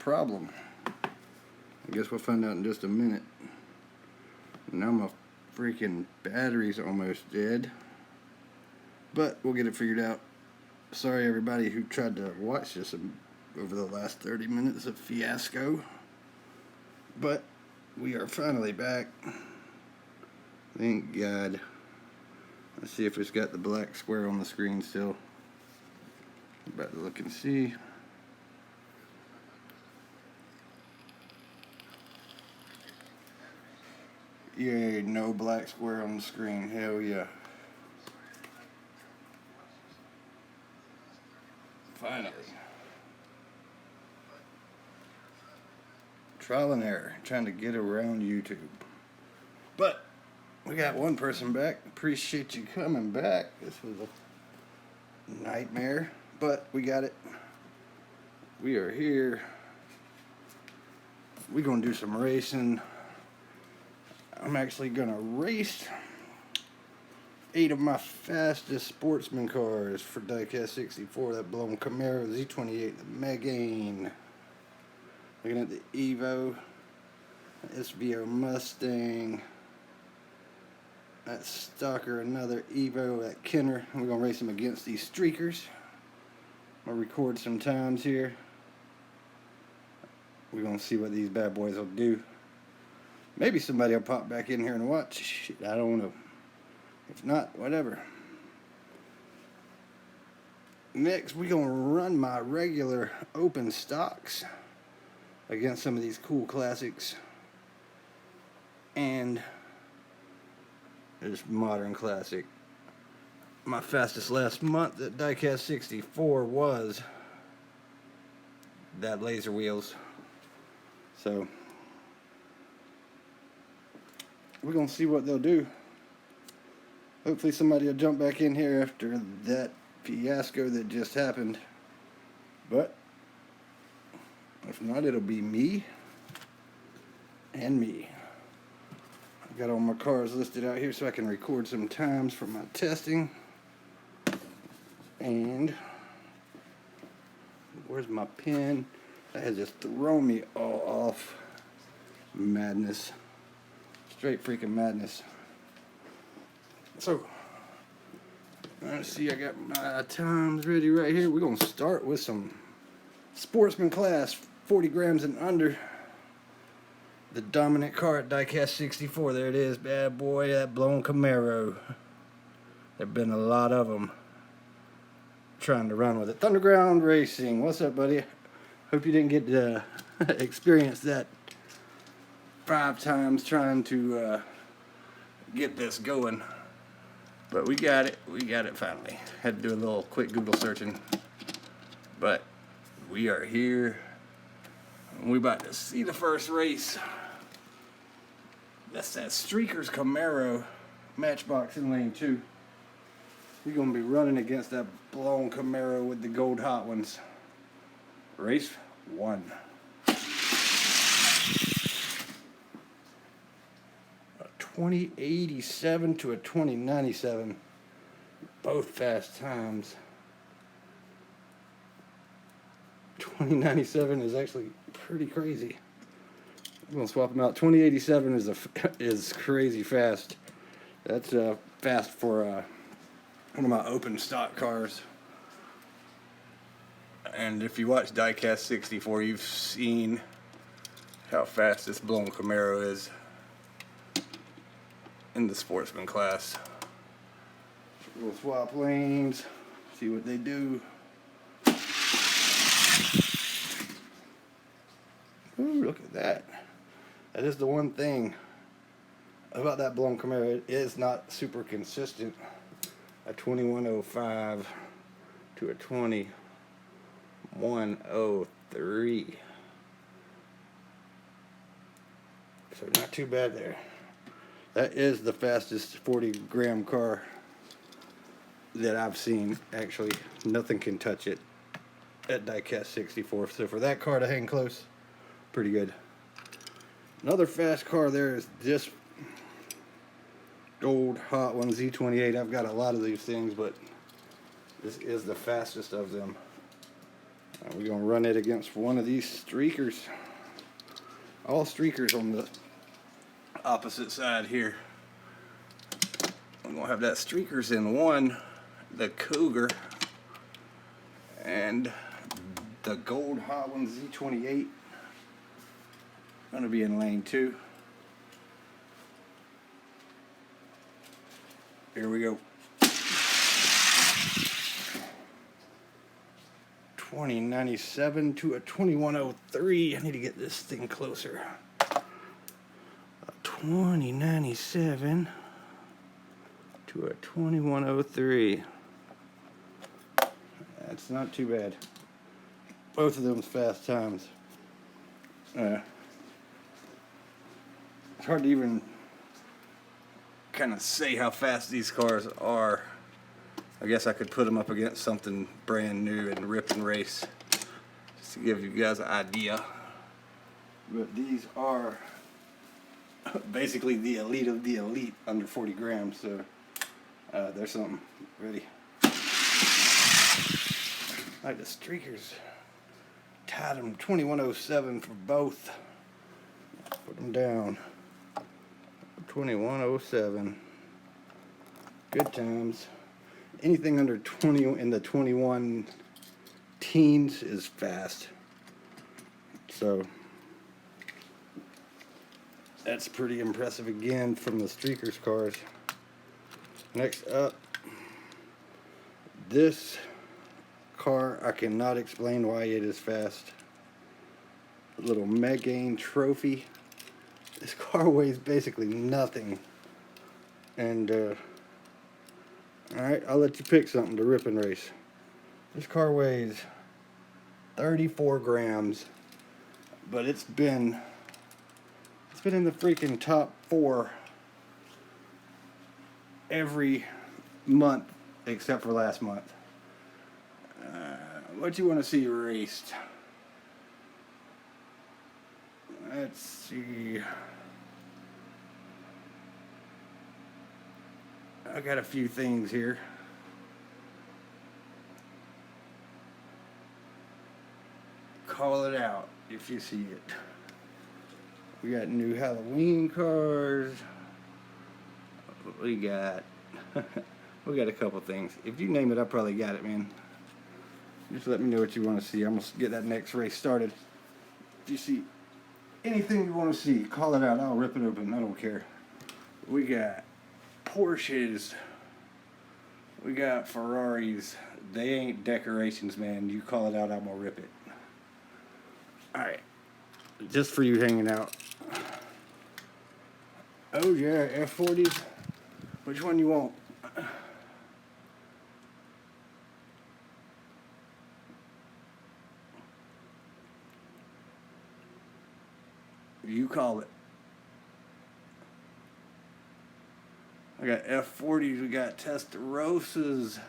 problem. I guess we'll find out in just a minute. Now my freaking battery's almost dead. But we'll get it figured out. Sorry everybody who tried to watch this over the last 30 minutes of fiasco. But we are finally back. Thank God. Let's see if it's got the black square on the screen still. About to look and see. Yay, no black square on the screen. Hell yeah. Finally. Trial and error, trying to get around YouTube. But we got one person back. Appreciate you coming back. This was a nightmare, but we got it. We are here. We're gonna do some racing. I'm actually gonna race 8 of my fastest sportsman cars for diecast 64. That blown Camaro Z28, the Megane. Looking at the Evo, SVO Mustang. That Stalker, another Evo, that Kenner. We're gonna race them against these streakers. I'll record some times here. We're gonna see what these bad boys will do. Maybe somebody will pop back in here and watch. Shit, I don't know. If not, whatever. Next, we're gonna run my regular open stocks against some of these cool classics. And this modern classic. My fastest last month at diecast 64 was that Laser Wheels. So we're gonna see what they'll do. Hopefully somebody will jump back in here after that fiasco that just happened. But if not, it'll be me and me. I've got all my cars listed out here so I can record some times for my testing. And where's my pen? That has just thrown me all off. Madness. Straight freaking madness. So, let's see, I got my times ready right here. We're going to start with some sportsman class, 40 grams and under. The dominant car at diecast 64. There it is, bad boy, that blown Camaro. There have been a lot of them trying to run with it. Thunderground Racing, what's up, buddy? Hope you didn't get to experience that 5 times trying to get this going. But we got it finally. Had to do a little quick Google searching. But we are here. And we're about to see the first race. That's that Streakers Camaro Matchbox in lane 2. We're going to be running against that blown Camaro with the gold hot ones. Race 1. A 2087 to a 2097. Both fast times. 2097 is actually pretty crazy. I'm gonna swap them out. 2087 is crazy fast. That's fast for one of my open stock cars. And if you watch diecast 64, you've seen how fast this blown Camaro is in the sportsman class. We'll swap lanes, see what they do. Ooh, look at that. That is the one thing about that blown Camaro. It is not super consistent. A 2105 to a 2103. So not too bad there. That is the fastest 40 gram car that I've seen. Actually, nothing can touch it at diecast 64. So for that car to hang close, pretty good. Another fast car there is this old hot one, Z28. I've got a lot of these things, but this is the fastest of them. We're going to run it against one of these streakers. All streakers on the opposite side here. I'm going to have that streakers in one, the Cougar, and the Gold Hot One Z28 going to be in lane 2. Here we go. 2097 to a 2103. I need to get this thing closer. 2097 to a 2103. That's not too bad. Both of them's fast times. It's hard to even kind of say how fast these cars are. I guess I could put them up against something brand new and rip and race, just to give you guys an idea. But these are basically the elite of the elite under 40 grams, so there's something. Ready. Like the streakers. Tied them 2107 for both. Put them down. 2107. Good times. Anything under 20 in the 21 teens is fast. So that's pretty impressive again from the streakers cars. Next up, this car, I cannot explain why it is fast. A little Megane trophy. This car weighs basically nothing. And alright, I'll let you pick something to rip and race. This car weighs 34 grams, but it's been in the freaking top 4 every month except for last month. What you want to see raced? Let's see. I got a few things here. Call it out if you see it. We got new Halloween cars. We got we got a couple things. If you name it, I probably got it, man. Just let me know what you want to see. I'm gonna get that next race started. If you see anything you want to see, call it out. I'll rip it open. I don't care. We got Porsches. We got Ferraris. They ain't decorations, man. You call it out, I'm gonna rip it. Alright. Just for you hanging out. Oh yeah, F40s. Which one you want? You call it. I got F40s, we got Testarossas,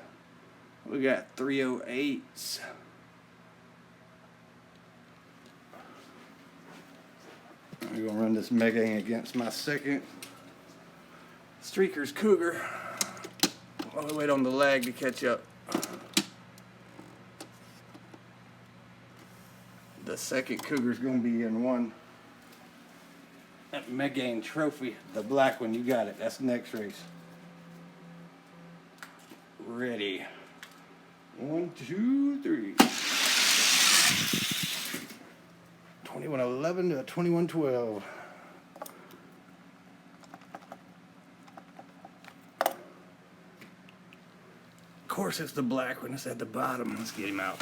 we got 308s. I'm gonna run this Megane against my second Streakers Cougar while we wait on the lag to catch up. The second Cougar's gonna be in one. That Megane trophy, the black one, you got it. That's the next race. Ready. 1, 2, 3. 2111 to 2112. Of course, it's the black one. It's at the bottom. Let's get him out.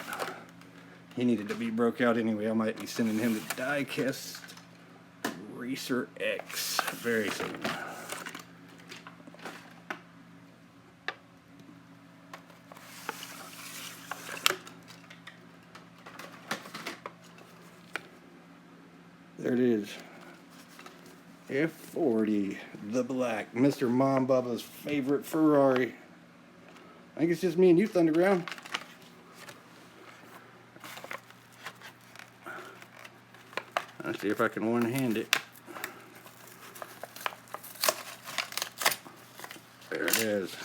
He needed to be broke out anyway. I might be sending him to Diecast Racer X very soon. There it is. F40, the black, Mr. Mom Bubba's favorite Ferrari. I think it's just me and you, Thunderground. Let's see if I can one-hand it. There it is.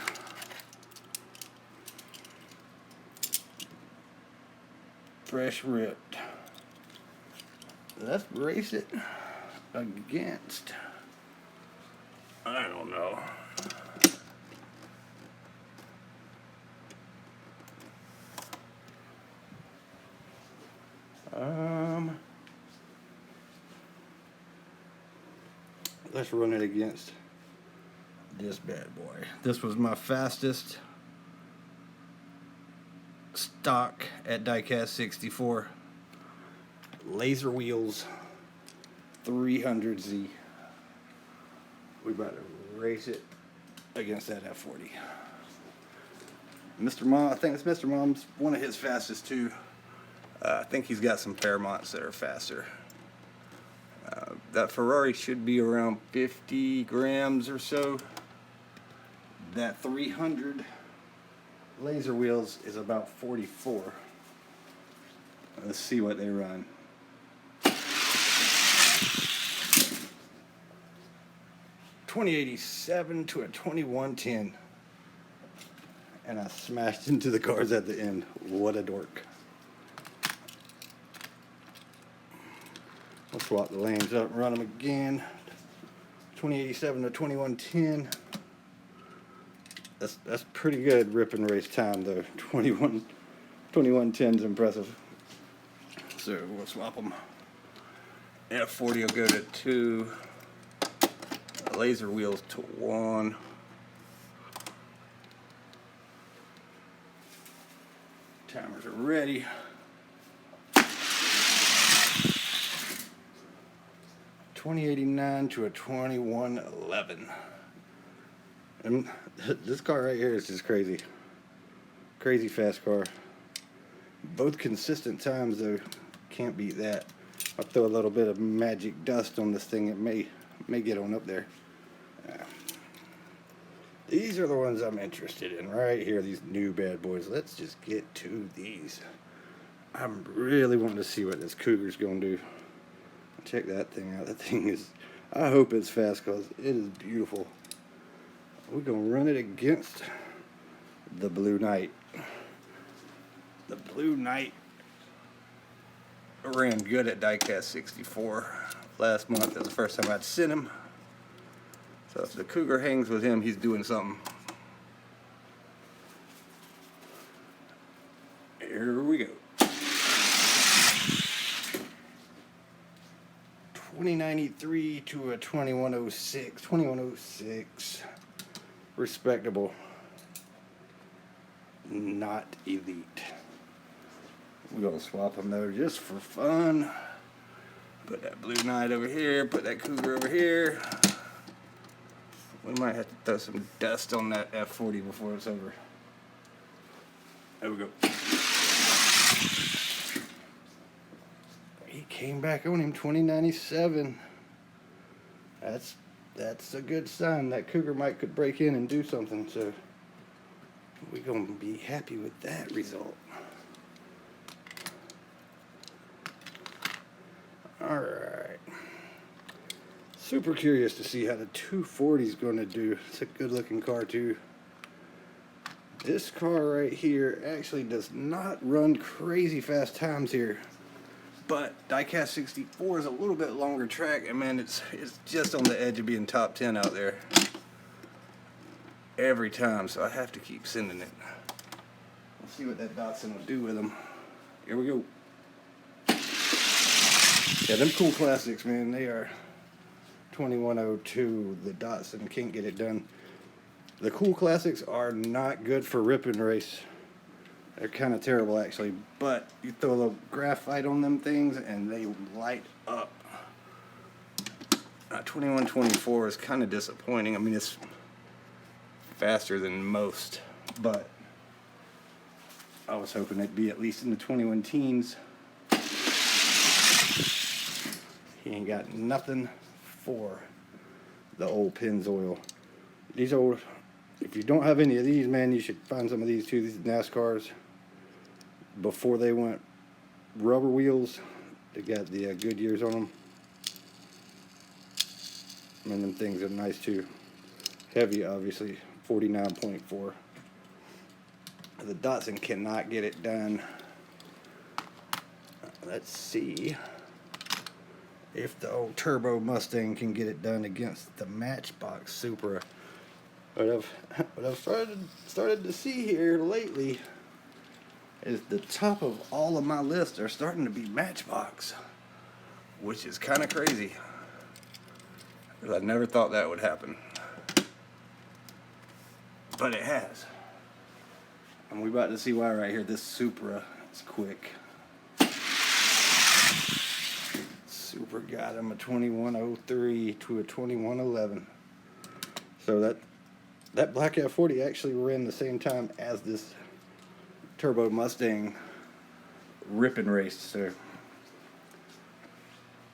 fresh ripped. Let's race it against, I don't know. Let's run it against this bad boy. This was my fastest stock at Diecast 64. Laser wheels 300Z. We about to race it against that F40. Mr. Mom, I think it's Mr. Mom's one of his fastest too. I think he's got some Fairmonts that are faster. That Ferrari should be around 50 grams or so. That 300 laser wheels is about 44. Let's see what they run. 2087 to a 2110. And I smashed into the cars at the end. What a dork. We'll swap the lanes up and run them again. 2087 to 2110. That's pretty good rip and race time though. 2110's impressive. So we'll swap them. F40 will go to 2. Laser wheels to 1. Timers are ready. $20.89 to a $21.11. And this car right here is just crazy. Crazy fast car. Both consistent times though. Can't beat that. I'll throw a little bit of magic dust on this thing. It may get on up there. These are the ones I'm interested in right here. These new bad boys. Let's just get to these. I'm really wanting to see what this Cougar's gonna do. Check that thing out. That thing is, I hope it's fast because it is beautiful. We're going to run it against the Blue Knight. The Blue Knight ran good at Diecast 64 last month. That was the first time I'd seen him. So if the Cougar hangs with him, he's doing something. Here we go. 2093 to a 2106. 2106. Respectable. Not elite. We're going to swap them though just for fun. Put that Blue Knight over here. Put that Cougar over here. We might have to throw some dust on that F40 before it's over. There we go. He came back on him, 2097. That's a good sign. That Cougar might could break in and do something, so we're gonna be happy with that result. Alright. Super curious to see how the 240 is gonna do. It's a good looking car too. This car right here actually does not run crazy fast times here. But Diecast 64 is a little bit longer track, and man, it's just on the edge of being top 10 out there every time, so I have to keep sending it. We'll see what that Datsun will do with them. Here we go. Yeah, them cool classics, man, they are 2102. The Datsun can't get it done. The cool classics are not good for rip and race. They're kind of terrible actually, but you throw a little graphite on them things and they light up. 2124 is kind of disappointing. I mean, it's faster than most, but I was hoping it'd be at least in the 21 teens. He ain't got nothing for the old Pennzoil. These old, if you don't have any of these, man, you should find some of these too. These NASCARs, before they went rubber wheels, they got the Goodyears on them. And them things are nice too. Heavy, obviously, 49.4. The Datsun cannot get it done. Let's see if the old Turbo Mustang can get it done against the Matchbox Supra. What I've started to see here lately is the top of all of my lists are starting to be Matchbox, which is kind of crazy. I never thought that would happen, but it has. And we're about to see why right here. This Supra is quick. Supra got him a 2103 to a 2111. So that Black F40 actually ran the same time as this Turbo Mustang ripping race. So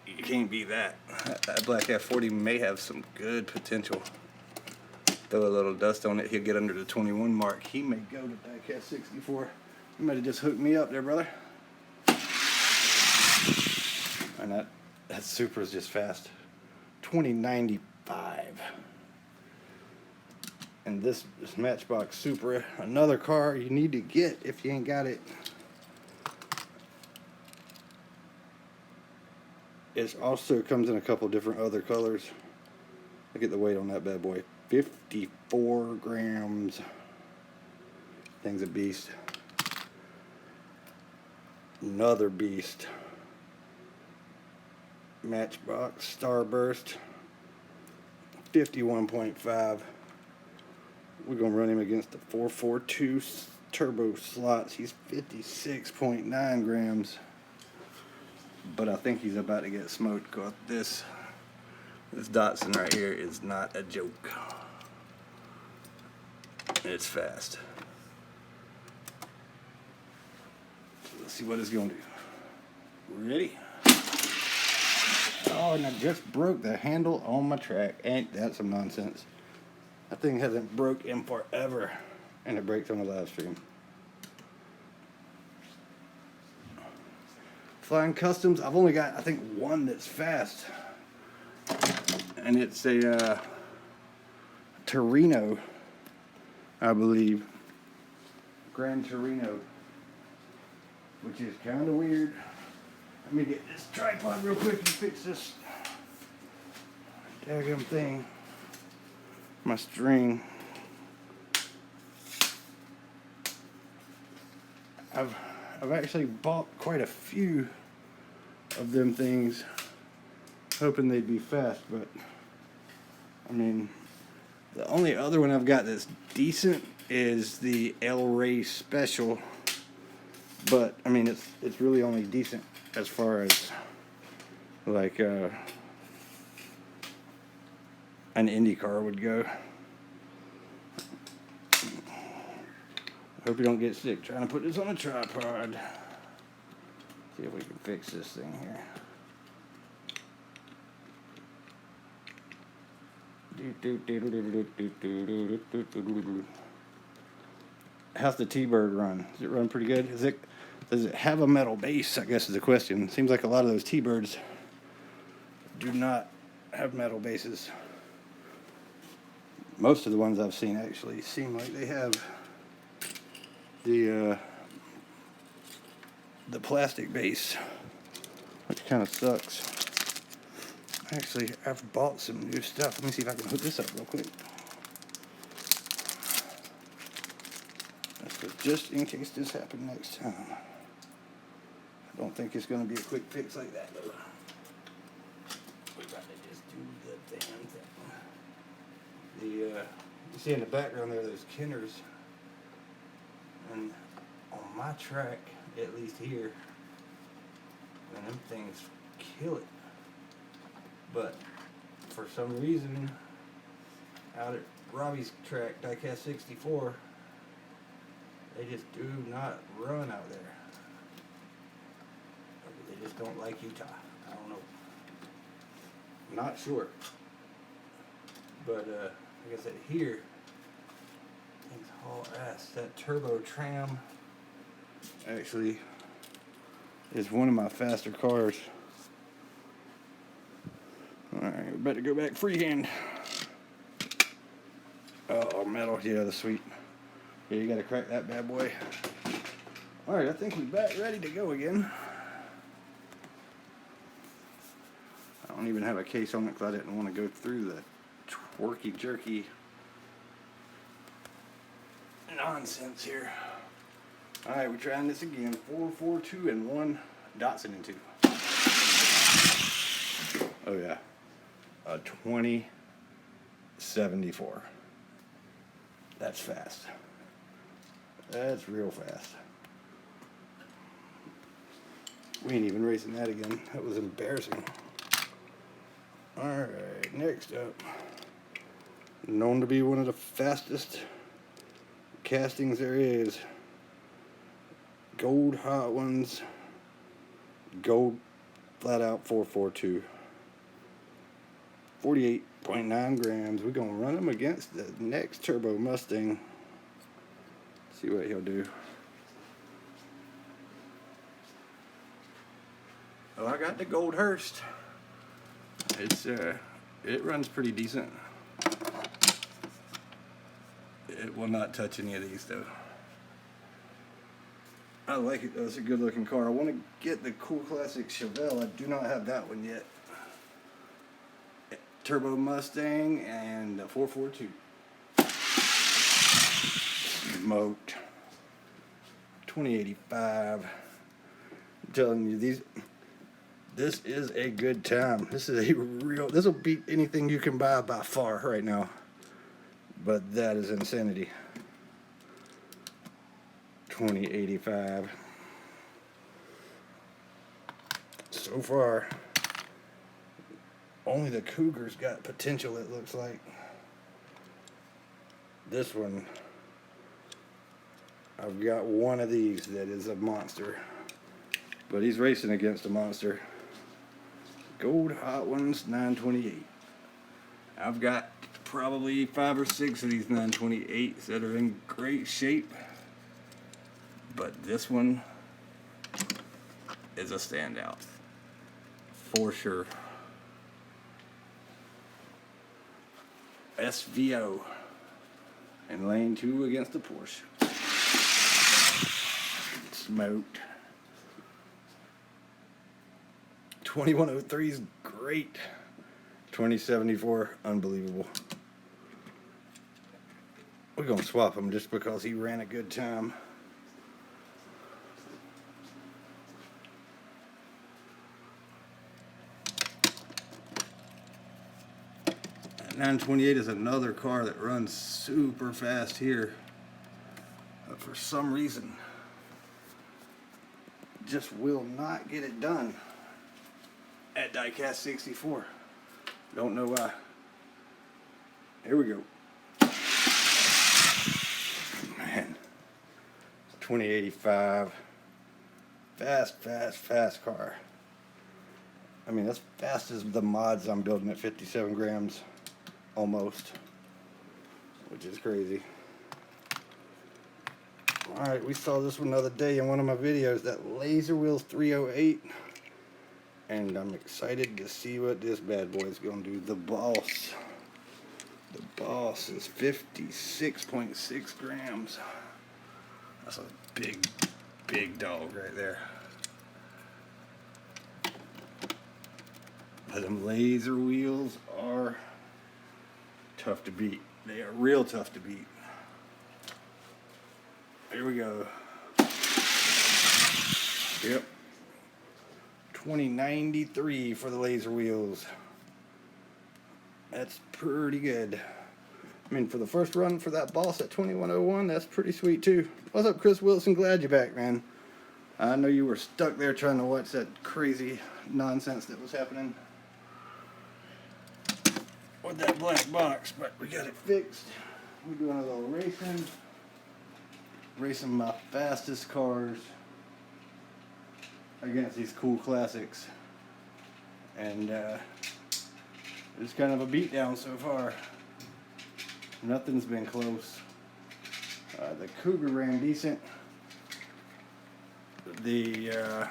you can't beat that. That Black F40 may have some good potential. Throw a little dust on it, he'll get under the 21 mark. He may go to diecast 64. You might have just hooked me up there, brother. And that Supra's just fast. 2095. And this Matchbox Supra, another car you need to get if you ain't got it. It also comes in a couple different other colors. Look at the weight on that bad boy. 54 grams. Thing's a beast. Another beast. Matchbox Starburst. 51.5. We're going to run him against the 442 turbo slots. He's 56.9 grams. But I think he's about to get smoked because this Datsun right here is not a joke. It's fast. Let's see what it's going to do. Ready? Oh, and I just broke the handle on my track. Ain't that some nonsense? That thing hasn't broke in forever. And it breaks on the live stream. Flying Customs, I've only got, I think, one that's fast. And it's a Torino, I believe. Gran Torino. Which is kind of weird. Let me get this tripod real quick and fix this daggum thing. My string. I've actually bought quite a few of them things, hoping they'd be fast, but I mean, the only other one I've got that's decent is the El Rey Special, but I mean, it's really only decent as far as like an Indy car would go. Hope you don't get sick trying to put this on a tripod. See if we can fix this thing here. How's the T-Bird run? Does it run pretty good? Does it have a metal base, I guess is the question. Seems like a lot of those T-Birds do not have metal bases. Most of the ones I've seen actually seem like they have the plastic base, which kind of sucks. Actually, I've bought some new stuff. Let me see if I can hook this up real quick. Just in case this happened next time. I don't think it's going to be a quick fix like that, though. We're about to just do the damn thing. You see in the background there, those Kenners. And on my track, at least here, man, them things kill it. But for some reason, out at Robbie's track, diecast 64, they just do not run out there. They just don't like Utah. I don't know. Not sure. But like I said, here, things haul ass. That turbo tram actually is one of my faster cars. Alright, we better go back freehand. Oh, metal. Yeah, that's sweet. Yeah, you gotta crack that bad boy. Alright, I think we're back ready to go again. don't even have a case on it because I didn't want to go through the twerky jerky nonsense here. Alright, we're trying this again. 442 and 1 Datsun in 2. Oh yeah. A 2074. That's fast. That's real fast. We ain't even racing that again. That was embarrassing. Alright, next up. Known to be one of the fastest castings there is. Gold Hot Ones. Gold flat out 442. 48.9 grams. We're going to run him against the next Turbo Mustang. See what he'll do. Oh, I got the Gold Hearst. It's it runs pretty decent. It will not touch any of these though. I like it though. It's a good looking car. I want to get the Cool Classic Chevelle. I do not have that one yet. Turbo Mustang and a 442. Smoked. 2085. I'm telling you, this is a good time. This is a real, this will beat anything you can buy by far right now. But that is insanity. 2085. So far, only the Cougar's got potential, it looks like. This one, I've got one of these that is a monster. But he's racing against a monster. Gold Hot Ones 928. I've got probably 5 or 6 of these 928s that are in great shape. But this one is a standout. For sure. SVO in lane 2 against the Porsche. Smoked. 2103 is great. 2074, unbelievable. We're gonna swap him just because he ran a good time. 928 is another car that runs super fast here, but for some reason just will not get it done at diecast 64. Don't know why. Here we go. Man, 2085. Fast car. I mean, that's fast as the mods I'm building at 57 grams. Almost. Which is crazy. Alright, we saw this one the other day in one of my videos, that Laser Wheels 308. And I'm excited to see what this bad boy is going to do. The Boss. The Boss is 56.6 grams. That's a big dog right there. But them Laser Wheels are tough to beat. They are real tough to beat. Here we go. Yep. 2093 for the Laser Wheels. That's pretty good. I mean, for the first run for that Boss at 2101, that's pretty sweet too. What's up, Chris Wilson? Glad you're back, man. I know you were stuck there trying to watch that crazy nonsense that was happening with that black box, but we got it fixed. We're doing a little racing. Racing my fastest cars against these Cool Classics. And it's kind of a beatdown so far. Nothing's been close. The Cougar ran decent. The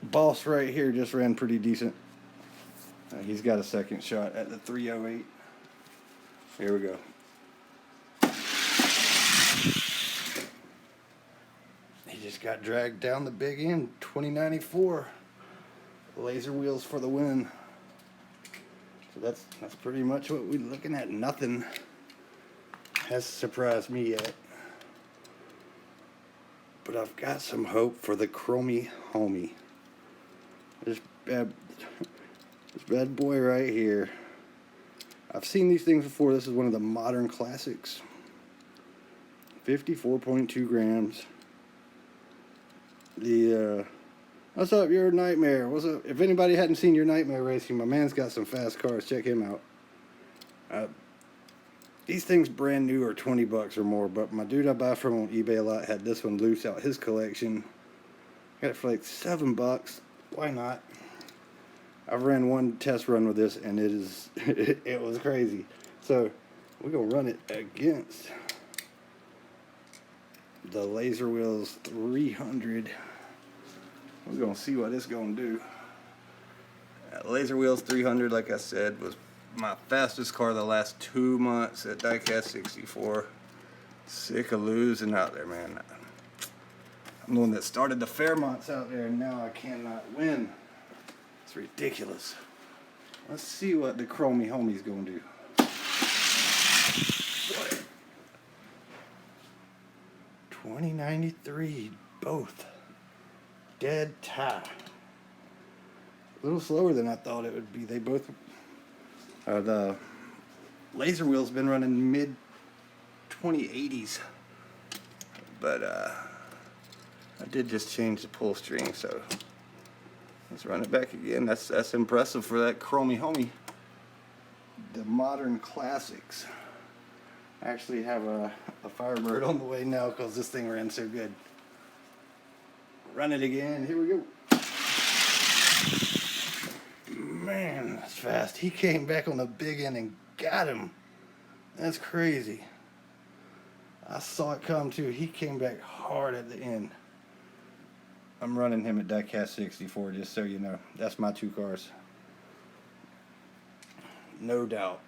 Boss right here just ran pretty decent. He's got a second shot at the 308. Here we go. He just got dragged down the big end. 2094. Laser wheels for the win. So that's pretty much what we're looking at. Nothing has surprised me yet. But I've got some hope for the Chromie Homie. This bad boy right here. I've seen these things before. This is one of the modern classics. 54.2 grams. What's up, Your Nightmare? What's up? If anybody hadn't seen Your Nightmare Racing, my man's got some fast cars. Check him out. These things brand new are 20 bucks or more, but my dude I buy from on eBay a lot had this one loose out his collection. Got it for like 7 bucks. Why not? I've ran one test run with this and it was crazy. So we're gonna run it against the Laser Wheels 300. We're gonna see what it's gonna do. Laser Wheels 300, like I said, was my fastest car the last 2 months at Diecast 64. Sick of losing out there, man. I'm the one that started the Fairmonts out there, and now I cannot win. It's ridiculous. Let's see what the Chromie Homie's gonna do. What? 2093, both. Dead tie. A little slower than I thought it would be. They both. The Laser Wheel's been running mid 2080s, but I did just change the pull string, so let's run it back again. That's impressive for that Chromie Homie. The modern classics. I actually have a Firebird on the way now because this thing ran so good. Run it again. Here we go. Man, that's fast. He came back on the big end and got him. That's crazy. I saw it come too. He came back hard at the end. I'm running him at Diecast 64, just so you know. That's my 2 cars. No doubt.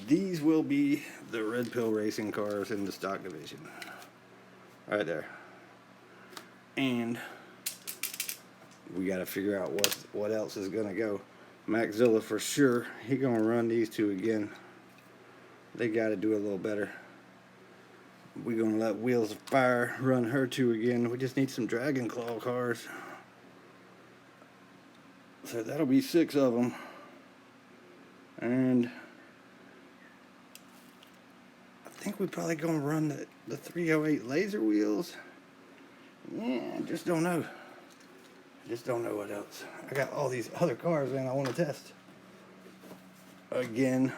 These will be the Red Pill Racing cars in the stock division. Right there. And we got to figure out what else is going to go. Maxzilla for sure. He going to run these 2 again. They got to do a little better. We're going to let Wheels of Fire run her 2 again. We just need some Dragon Claw cars. So that'll be 6 of them. And I think we're probably going to run the 308 Laser Wheels. Yeah, I just don't know. I just don't know what else. I got all these other cars, man, I want to test. Again.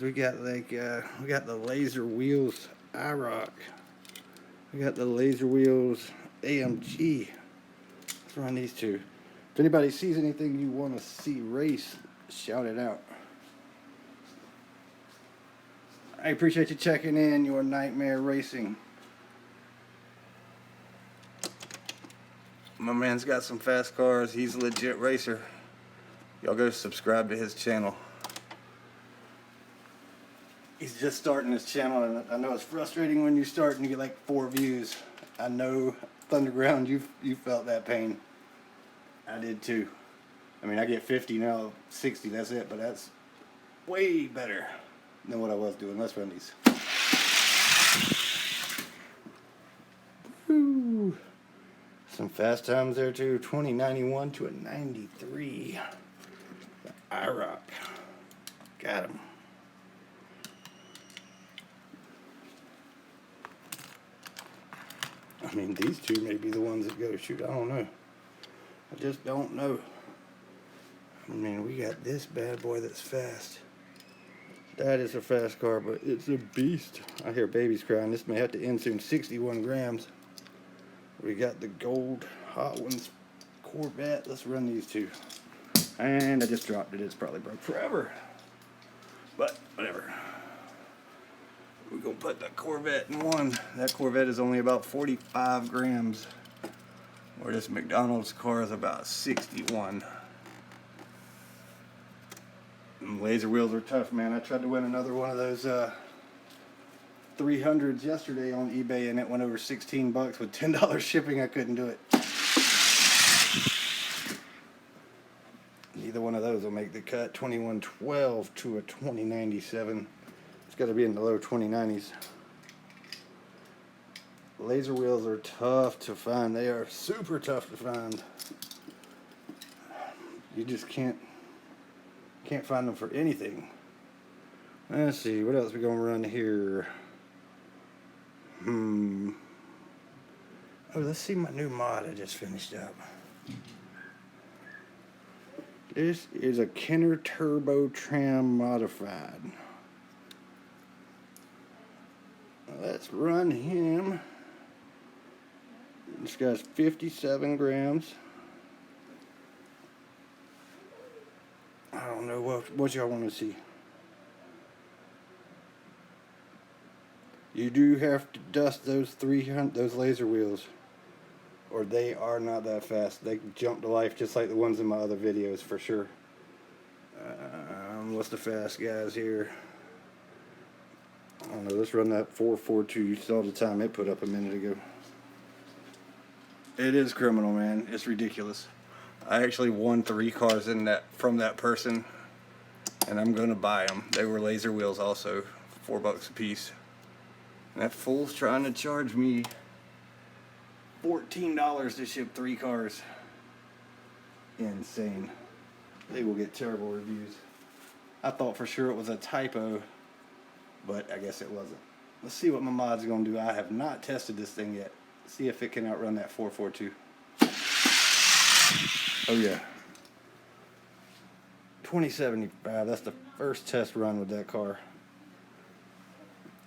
We got we got the Laser Wheels IROC. We got the Laser Wheels AMG. Let's run these 2. If anybody sees anything you want to see race, shout it out. I appreciate you checking in, Your Nightmare Racing. My man's got some fast cars. He's a legit racer. Y'all go subscribe to his channel. He's just starting his channel, and I know it's frustrating when you start and you get like 4 views. I know, Thunderground, you felt that pain. I did too. I mean, I get 50 now, 60, that's it, but that's way better than what I was doing. Let's run these. Woo. Some fast times there too. 2091 to a 93. The IROC. Got him. I mean, these 2 may be the ones that go. Shoot, I don't know. I just don't know. I mean, we got this bad boy that's fast. That is a fast car, but it's a beast. I hear babies crying. This may have to end soon. 61 grams. We got the gold Hot Ones Corvette. Let's run these 2. And I just dropped it. It's probably broke forever. But whatever. We're going to put the Corvette in 1. That Corvette is only about 45 grams. Where this McDonald's car is about 61. And Laser Wheels are tough, man. I tried to win another one of those 300s yesterday on eBay, and it went over 16 bucks with $10 shipping. I couldn't do it. make the cut. 2112 to a 2097. It's got to be in the low 2090s. Laser wheels are tough to find. They are super tough to find. You just can't find them for anything. Let's see, what else we gonna run here? Oh, let's see my new mod I just finished up. This is a Kenner Turbo Tram Modified. Let's run him. This guy's 57 grams. I don't know what y'all want to see. You do have to dust those laser wheels, or they are not that fast. They jump to life just like the ones in my other videos for sure. What's the fast guys here? I don't know. Let's run that 442. You saw the time it put up a minute ago. It is criminal, man. It's ridiculous. I actually won 3 cars from that person, and I'm gonna buy them. They were laser wheels also, $4 a piece. And that fool's trying to charge me $14 to ship 3 cars. Insane. They will get terrible reviews. I thought for sure it was a typo, but I guess it wasn't. Let's see what my mod's gonna do. I have not tested this thing yet. See if it can outrun that 442. Oh yeah. 2075. That's the first test run with that car.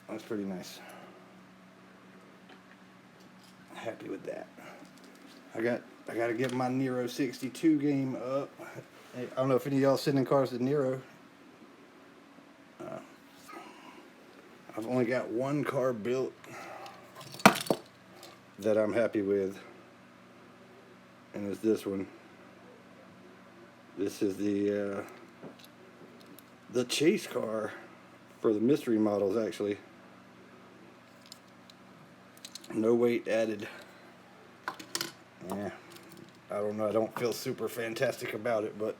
That's pretty nice. Happy with that. I got to get my Nero 62 game up. Hey, I don't know if any of y'all sending cars to Nero. I've only got 1 car built that I'm happy with, and it's this one. This is the chase car for the mystery models, actually. No weight added. Yeah, I don't know. I don't feel super fantastic about it, but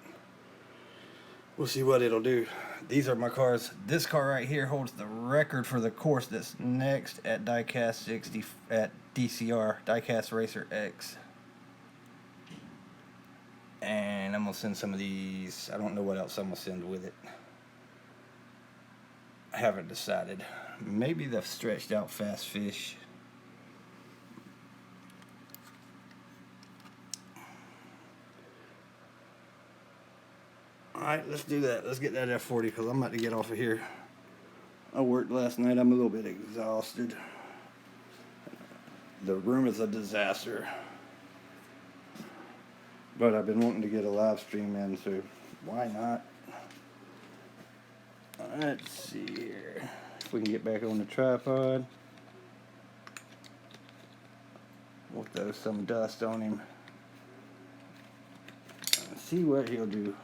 we'll see what it'll do. These are my cars. This car right here holds the record for the course that's next at Diecast 60 at DCR, Diecast Racer X. And I'm gonna send some of these. I don't know what else I'm gonna send with it. I haven't decided. Maybe the stretched out fast fish. Alright, let's do that. Let's get that F40 because I'm about to get off of here. I worked last night. I'm a little bit exhausted. The room is a disaster. But I've been wanting to get a live stream in, so why not? Let's see here. If we can get back on the tripod. We'll throw some dust on him. See what he'll do.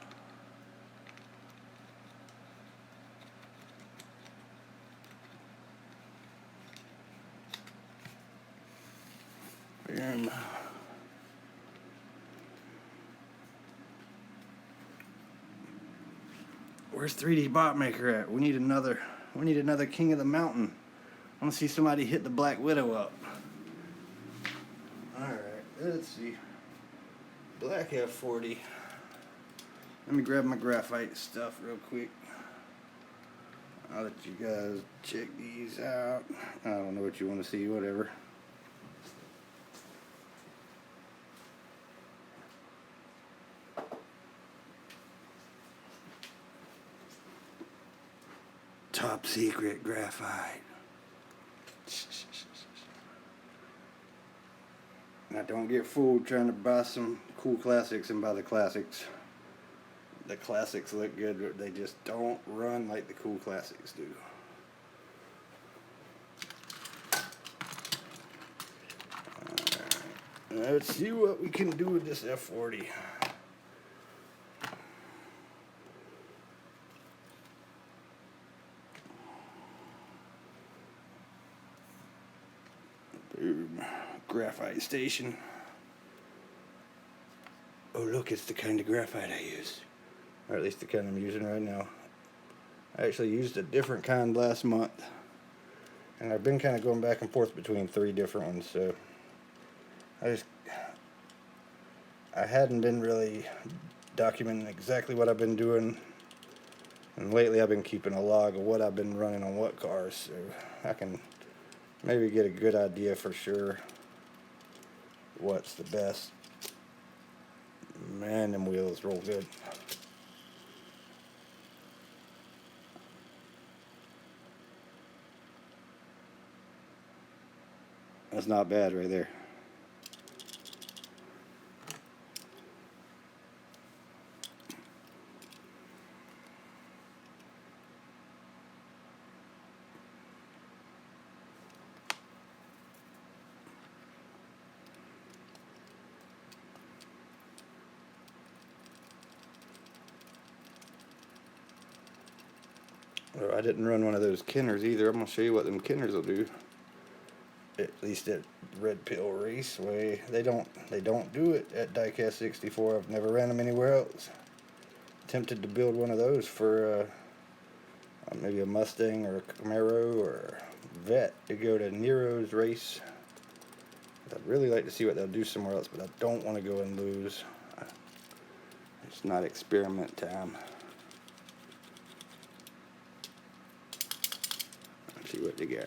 Where's 3D Bot Maker at? We need another King of the Mountain. I want to see somebody hit the Black Widow up. Alright, let's see. Black F40. Let me grab my graphite stuff real quick. I'll let you guys check these out. I don't know what you want to see, whatever. Top secret graphite. Now don't get fooled trying to buy some cool classics and buy the classics. The classics look good, but they just don't run like the cool classics do. Alright, let's see what we can do with this F40. Boom. Graphite station. Oh look, it's the kind of graphite I use. or at least the kind I'm using right now. I actually used a different kind last month, and I've been kind of going back and forth between 3 different ones, so I hadn't been really documenting exactly what I've been doing, and lately I've been keeping a log of what I've been running on what cars, so I can maybe get a good idea for sure what's the best. Man, them wheels roll good. That's not bad right there. Well, I didn't run one of those Kenners either. I'm going to show you what them Kenners will do. At least at Red Pill Raceway. They don't do it at Diecast 64. I've never ran them anywhere else. Tempted to build one of those for maybe a Mustang or a Camaro or a Vet to go to Nero's race. I'd really like to see what they'll do somewhere else, but I don't want to go and lose. It's not experiment time. Let's see what they got.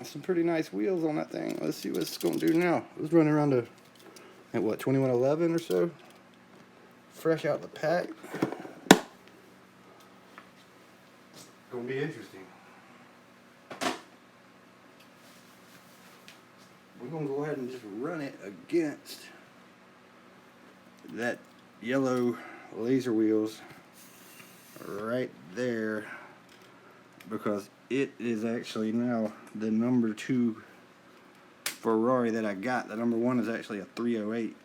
Some pretty nice wheels on that thing. Let's see what it's going to do now. It was running around at what, 2111 or so? Fresh out the pack. Going to be interesting. We're going to go ahead and just run it against that yellow laser wheels right there, because it is actually now the number 2 Ferrari that I got. The number 1 is actually a 308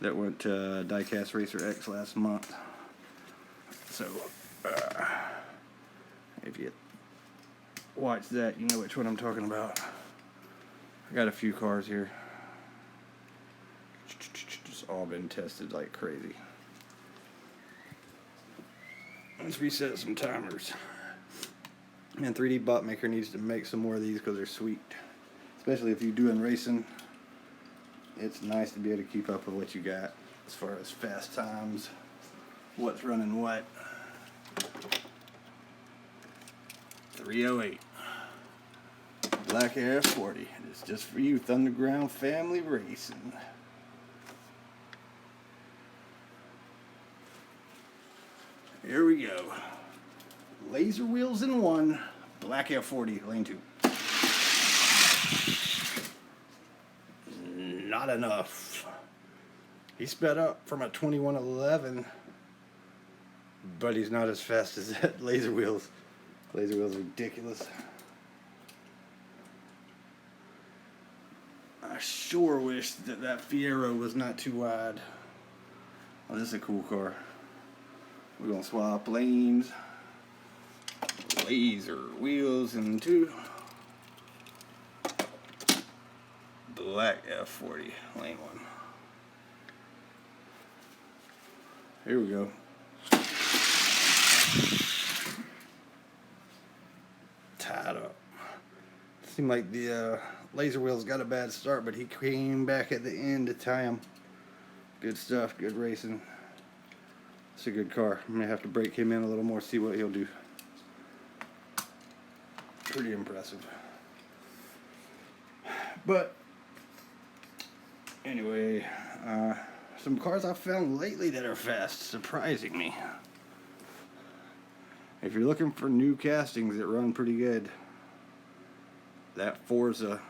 that went to Diecast Racer X last month. So if you watch that, you know which one I'm talking about. I got a few cars here. It's all been tested like crazy. Let's reset some timers. And 3D Bot Maker needs to make some more of these because they're sweet. Especially if you're doing racing. It's nice to be able to keep up with what you got as far as fast times, what's running what. 308. Black Air 40. It's just for you, Thunderground Family Racing. Here we go. Laser wheels in 1. Black Air 40, lane 2. Not enough. He sped up from a 2111, but he's not as fast as that laser wheels. Laser wheels are ridiculous. I sure wish that Fiero was not too wide. Oh, this is a cool car. We're gonna swap lanes. Laser wheels in 2. Black F40, lane 1. Here we go. Tied up. Seemed like the laser wheels got a bad start, but he came back at the end to tie him. Good stuff, good racing. It's a good car. I'm gonna have to break him in a little more, see what he'll do. Pretty impressive. But anyway, some cars I found lately that are fast, surprising me. If you're looking for new castings that run pretty good, that Forza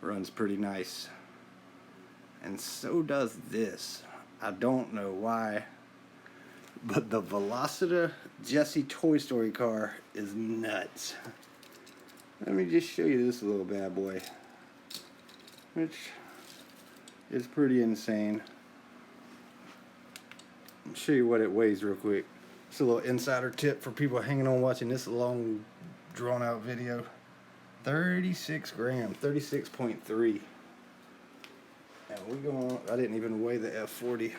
runs pretty nice. And so does this. I don't know why, but the Velocita Jesse Toy Story car is nuts. Let me just show you this little bad boy, which is pretty insane. I'll show you what it weighs real quick. It's a little insider tip for people hanging on watching this long, drawn out video. 36 grams, 36.3. And we going, I didn't even weigh the F40.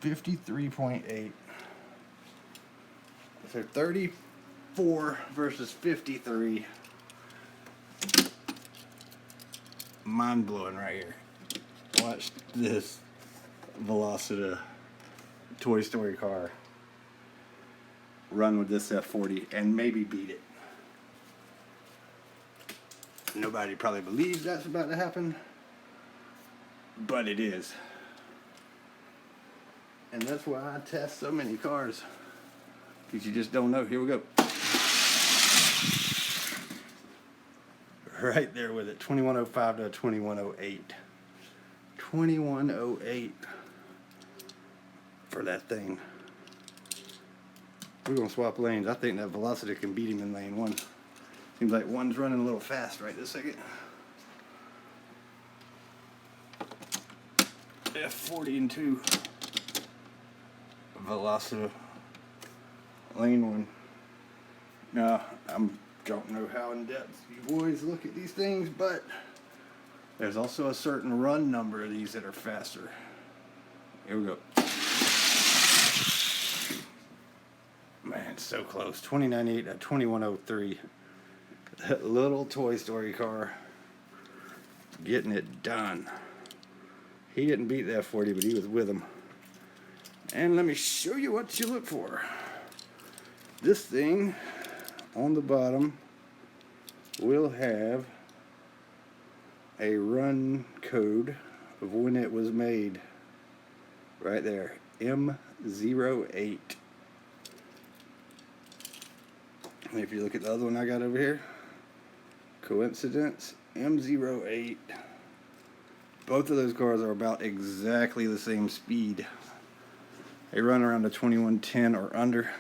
53.8. So 34 versus 53. Mind blowing right here. Watch this Velocita Toy Story car run with this F40 and maybe beat it. Nobody probably believes that's about to happen, but it is. And that's why I test so many cars, because you just don't know. Here we go. Right there with it, 2105 to 2108. 2108 for that thing. We're gonna swap lanes. I think that Velocity can beat him in lane 1. Seems like 1's running a little fast right this second. F40 and 2. Velocity lane 1. Now, I don't know how in depth you boys look at these things, but there's also a certain run number of these that are faster. Here we go. Man, so close. 29.8 at 21.03. That little Toy Story car getting it done. He didn't beat that 40, but he was with him. And let me show you what you look for. This thing on the bottom will have a run code of when it was made. Right there, M08. And if you look at the other one I got over here, coincidence, M08. Both of those cars are about exactly the same speed. They run around the 2110 or under.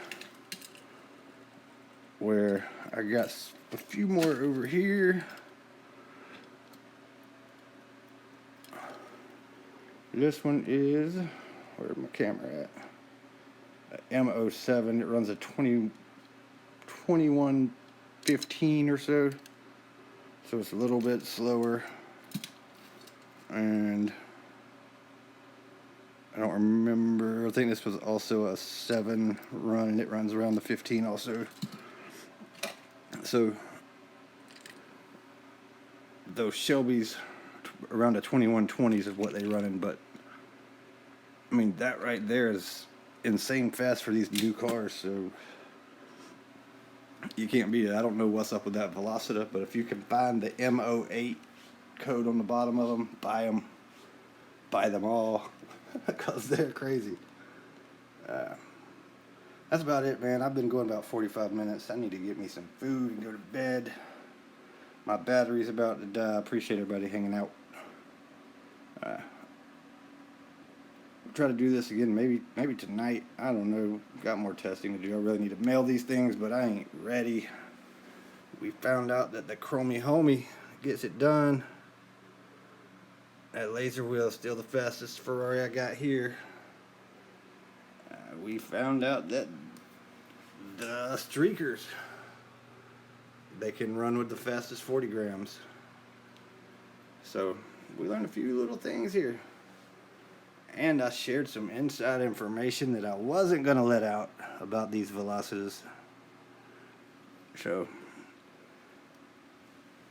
Where I got a few more over here. This one is, where's my camera at? M07. It runs a 2115 or so. So it's a little bit slower. And I don't remember. I think this was also a 7 run, and it runs around the 15 also. So those Shelbys around the 2120s is what they run in, but I mean that right there is insane fast for these new cars, so you can't beat it. I don't know what's up with that Velocita, but if you can find the M08 code on the bottom of them, buy them. Buy them all, because they're crazy. That's about it, man. I've been going about 45 minutes. I need to get me some food and go to bed. My battery's about to die. I appreciate everybody hanging out. I'll try to do this again maybe tonight. I don't know. Got more testing to do. I really need to mail these things, but I ain't ready. We found out that the Chromie Homie gets it done. That laser wheel is still the fastest Ferrari I got here. We found out that the streakers, they can run with the fastest 40 grams. So we learned a few little things here. And I shared some inside information that I wasn't going to let out about these Velocitas. So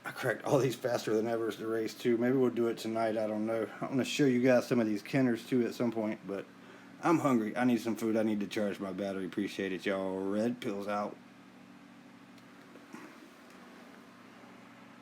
I cracked all these faster than ever as the race too. Maybe we'll do it tonight. I don't know. I'm going to show you guys some of these Kenners too at some point, but I'm hungry. I need some food. I need to charge my battery. Appreciate it, y'all. Red Pills out.